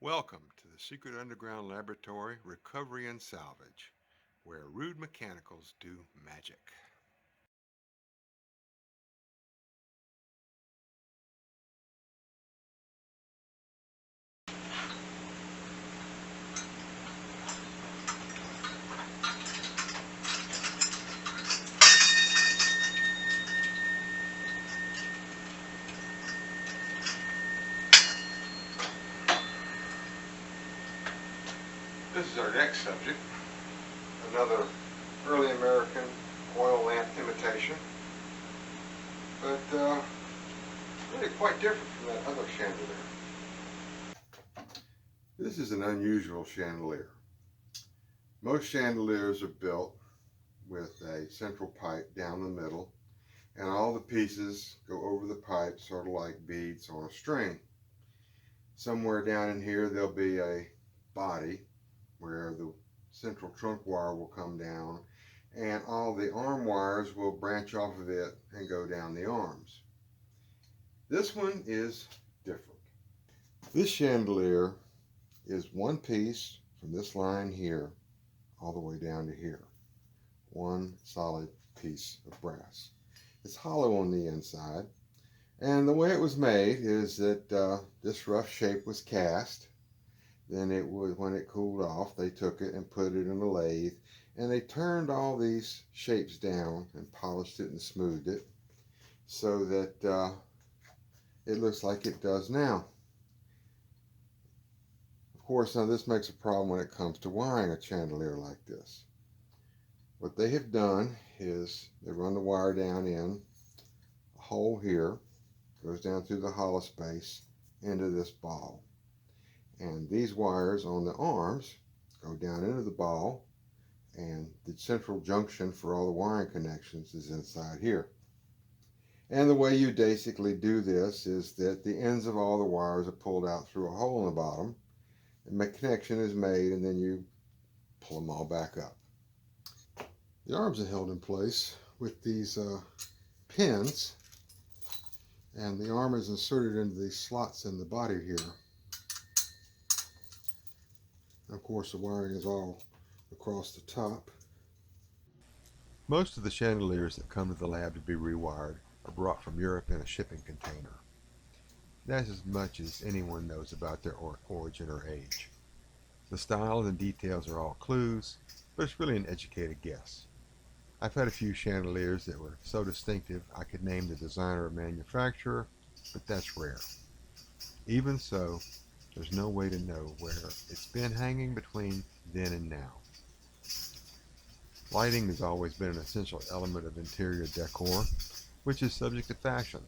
Welcome to the Secret Underground Laboratory Recovery and Salvage, where rude mechanicals do magic. This is our next subject, another early American oil lamp imitation, but really quite different from that other chandelier. This is an unusual chandelier. Most chandeliers are built with a central pipe down the middle, and all the pieces go over the pipe sort of like beads on a string. Somewhere down in here there'll be a body where the central trunk wire will come down, and all the arm wires will branch off of it and go down the arms. This one is different. This chandelier is one piece from this line here all the way down to here. One solid piece of brass. It's hollow on the inside, and the way it was made is that this rough shape was cast. Then when it cooled off, they took it and put it in a lathe, and they turned all these shapes down and polished it and smoothed it so that it looks like it does now. Of course, now this makes a problem when it comes to wiring a chandelier like this. What they have done is they run the wire down in a hole here, goes down through the hollow space into this ball. And these wires on the arms go down into the ball, and the central junction for all the wiring connections is inside here. And the way you basically do this is that the ends of all the wires are pulled out through a hole in the bottom, and the connection is made, and then you pull them all back up. The arms are held in place with these pins, and the arm is inserted into these slots in the body here. Of course, the wiring is all across the top. Most of the chandeliers that come to the lab to be rewired are brought from Europe in a shipping container. That's as much as anyone knows about their origin or age. The style and the details are all clues, but it's really an educated guess. I've had a few chandeliers that were so distinctive I could name the designer or manufacturer, but that's rare. Even so, there's no way to know where it's been hanging between then and now. Lighting has always been an essential element of interior decor, which is subject to fashion.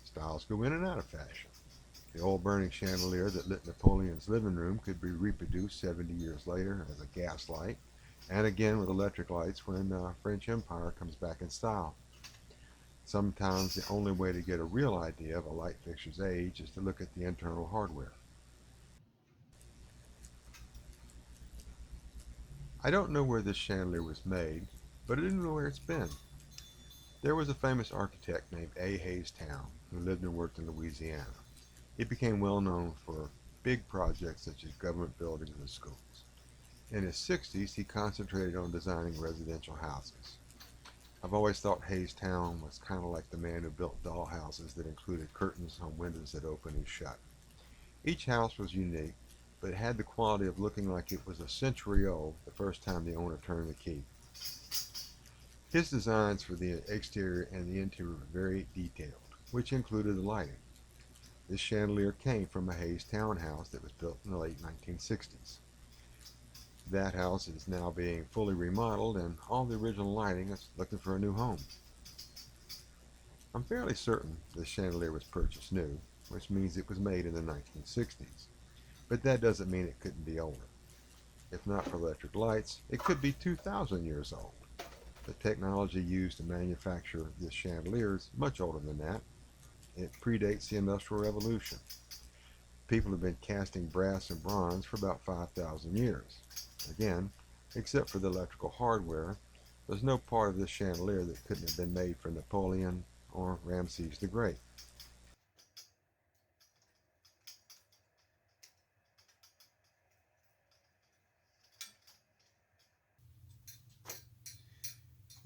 Styles go in and out of fashion. The oil-burning chandelier that lit Napoleon's living room could be reproduced 70 years later as a gas light, and again with electric lights when the French Empire comes back in style. Sometimes the only way to get a real idea of a light fixture's age is to look at the internal hardware. I don't know where this chandelier was made, but I do know where it's been. There was a famous architect named A. Hayes Town who lived and worked in Louisiana. He became well known for big projects such as government buildings and schools. In his 60s, he concentrated on designing residential houses. I've always thought Hayes Town was kind of like the man who built doll houses that included curtains on windows that open and shut. Each house was unique, but it had the quality of looking like it was a century old the first time the owner turned the key. His designs for the exterior and the interior were very detailed, which included the lighting. This chandelier came from a Hayes townhouse that was built in the late 1960s. That house is now being fully remodeled, and all the original lighting is looking for a new home. I'm fairly certain this chandelier was purchased new, which means it was made in the 1960s. But that doesn't mean it couldn't be older. If not for electric lights, it could be 2,000 years old. The technology used to manufacture this chandelier is much older than that. It predates the Industrial Revolution. People have been casting brass and bronze for about 5,000 years. Again, except for the electrical hardware, there's no part of this chandelier that couldn't have been made for Napoleon or Ramses the Great.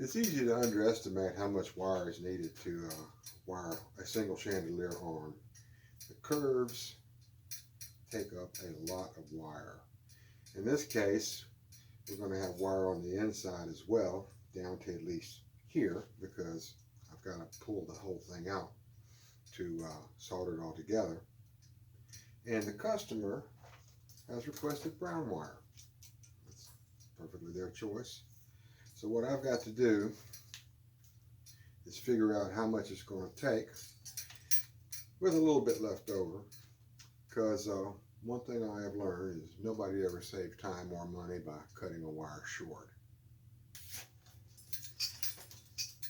It's easy to underestimate how much wire is needed to wire a single chandelier on. The curves take up a lot of wire. In this case, we're going to have wire on the inside as well, down to at least here, because I've got to pull the whole thing out to solder it all together. And the customer has requested brown wire. That's perfectly their choice. So what I've got to do is figure out how much it's going to take with a little bit left over, because one thing I have learned is nobody ever saves time or money by cutting a wire short.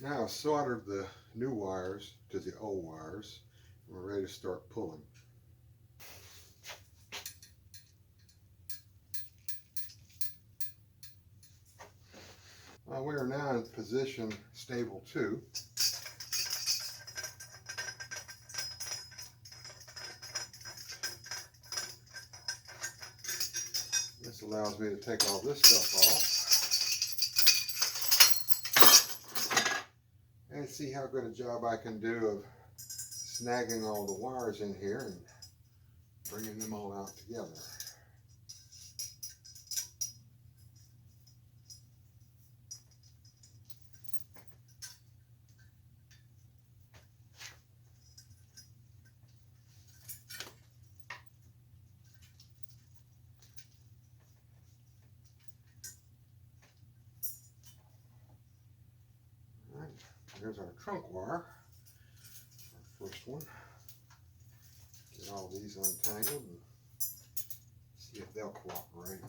Now I've soldered the new wires to the old wires. We're ready to start pulling. We are now in position stable 2. This allows me to take all this stuff off and see how good a job I can do of snagging all the wires in here and bringing them all out together. Here's our trunk wire, our first one. Get all these untangled and see if they'll cooperate.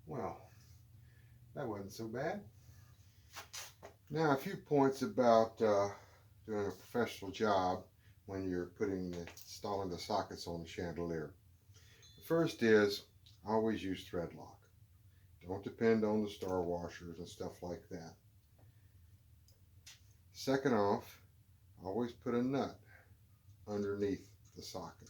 Well, that wasn't so bad. Now a few points about doing a professional job when you're installing the sockets on the chandelier. The first is always use thread lock. Don't depend on the star washers and stuff like that. Second off, always put a nut underneath the socket.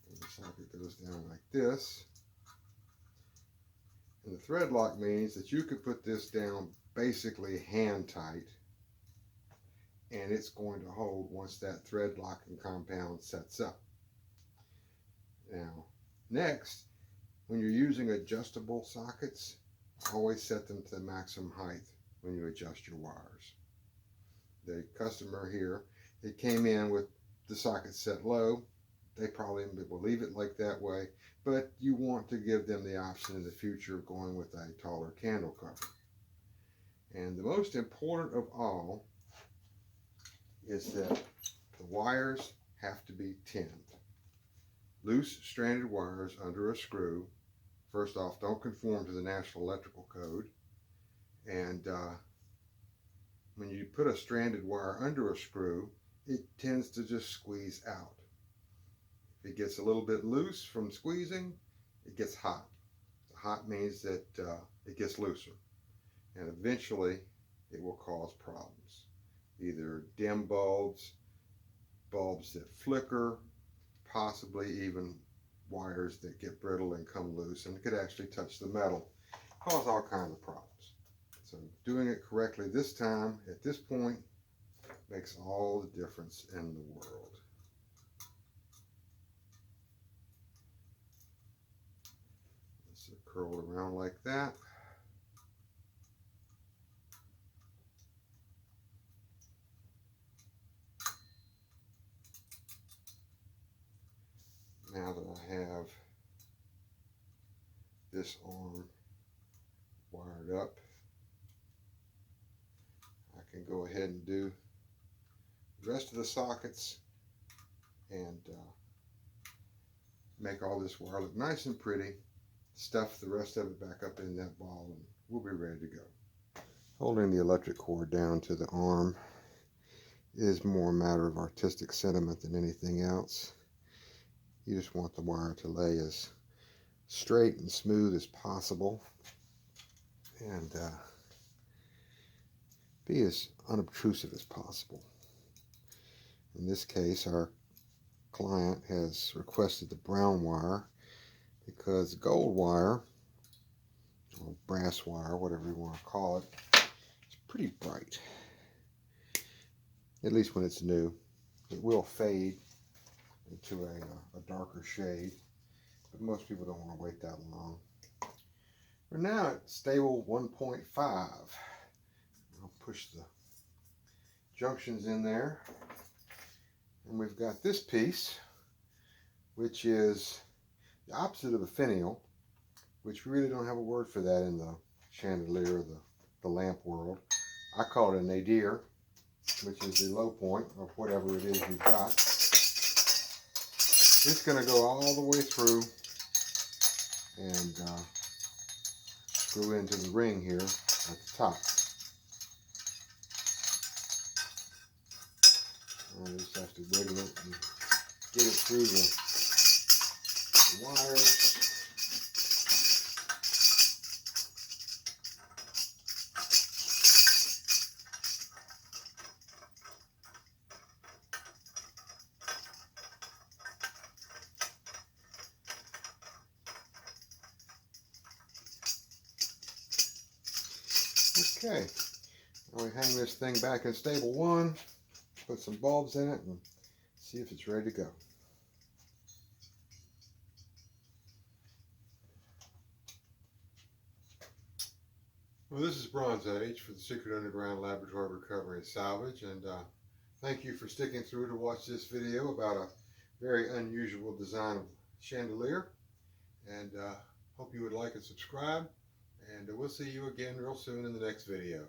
And the socket goes down like this. And the thread lock means that you could put this down basically hand tight, and it's going to hold once that thread locking compound sets up. Now, next, when you're using adjustable sockets, always set them to the maximum height when you adjust your wires. The customer here, it came in with the socket set low. They probably will leave it like that way, but you want to give them the option in the future of going with a taller candle cover. And the most important of all is that the wires have to be tinned. Loose stranded wires under a screw, first off, don't conform to the National Electrical Code. And when you put a stranded wire under a screw, it tends to just squeeze out. If it gets a little bit loose from squeezing, it gets hot. Hot means that it gets looser, and eventually it will cause problems. Either dim bulbs, bulbs that flicker, possibly even wires that get brittle and come loose, and it could actually touch the metal, cause all kinds of problems. So doing it correctly this time, at this point, makes all the difference in the world. It's curled around like that. Now that I have this arm wired up, I can go ahead and do the rest of the sockets and make all this wire look nice and pretty. Stuff the rest of it back up in that ball and we'll be ready to go. Holding the electric cord down to the arm is more a matter of artistic sentiment than anything else. You just want the wire to lay as straight and smooth as possible and be as unobtrusive as possible. In this case, our client has requested the brown wire because gold wire, or brass wire, whatever you want to call it, is pretty bright. At least when it's new. It will fade into a darker shade, but most people don't want to wait that long. We're now at stable 1.5. I'll push the junctions in there. And we've got this piece, which is the opposite of a finial, which we really don't have a word for that in the chandelier, the lamp world. I call it a nadir, which is the low point of whatever it is you've got. It's going to go all the way through and screw into the ring here at the top. I just have to wiggle it and get it through the wires. Okay, now we hang this thing back in stable 1, put some bulbs in it, and see if it's ready to go. Well, this is Bronze Age for the Secret Underground Laboratory of Recovery and Salvage, and thank you for sticking through to watch this video about a very unusual design of chandelier, and hope you would like and subscribe, and we'll see you again real soon in the next video.